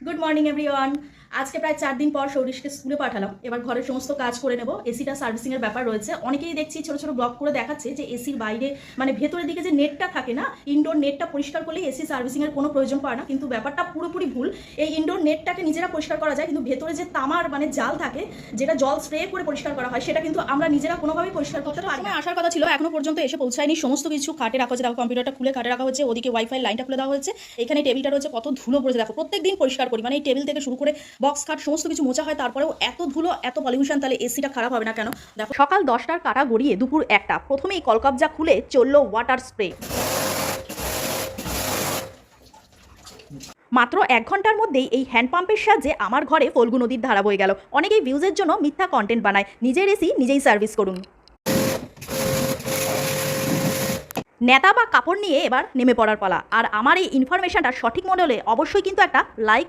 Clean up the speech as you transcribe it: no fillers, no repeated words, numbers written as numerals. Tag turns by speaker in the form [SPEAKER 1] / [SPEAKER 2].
[SPEAKER 1] Good morning everyone. আজকে প্রায় 4 দিন পর সৌরিশকে স্কুলে পাঠালাম। এবার ঘরের সমস্ত কাজ করে নেব। এসিটা সার্ভিসিংয়ের ব্যাপার রয়েছে। অনেকেই দেখছি ছোট ছোট ব্লগ করে দেখাচ্ছে যে এসির বাইরে মানে ভেতরের দিকে যে নেটটা থাকে না, ইনডোর নেটটা পরিষ্কার করলেই এসি সার্ভিসিংয়ের কোনো প্রয়োজন পড়ে না, কিন্তু ব্যাপারটা পুরোপুরি ভুল। এই ইনডোর নেটটাকে নিজেরা পরিষ্কার করা যায়, কিন্তু ভেতরে যে তামার মানে জাল থাকে, যেটা জল স্প্রে করে পরিষ্কার করা হয়, সেটা কিন্তু আমরা নিজেরা কোনোভাবেই পরিষ্কার করতে পারি না। আসার কথা ছিল, এখনো পর্যন্ত এসে পৌঁছায়নি। সমস্ত কিছু কাটে রাখা হচ্ছে, দেখো কম্পিউটারটা খুলে কাটে রাখা হচ্ছে, ওদিকে ওয়াইফাই লাইনটা খুলে দেওয়া হচ্ছে, এখানে টেবিলটা রয়েছে, কত ধুলো পড়েছে দেখো। প্রত্যেক দিন পরিষ্কার করি, মানে এই টেবিল থেকে শুরু করে বক্স খাট সমস্ত কিছু মোছা হয়, তারপরেও এত ধুলো এত পলিউশন, তাহলে এসিটা খারাপ হবে না কেন? দেখো, সকাল 10টার কাটা গড়িয়ে দুপুর 1টা, প্রথমেই কলকবজা খুলে চললো ওয়াটার স্প্রে। মাত্র 1 ঘন্টার মধ্যেই এই হ্যান্ডপাম্পের সাহায্যে আমার ঘরে ফল্গু নদীর ধারা বয়ে গেল। অনেকেই ভিউজের জন্য মিথ্যা কন্টেন্ট বানায়, নিজের এসি নিজেই সার্ভিস করুন। নেতা বা কাপড় নিয়ে এবার নেমে পড়ার পালা। আর আমার এই ইনফরমেশনটা সঠিক মনে হলে অবশ্যই কিন্তু একটা লাইক আর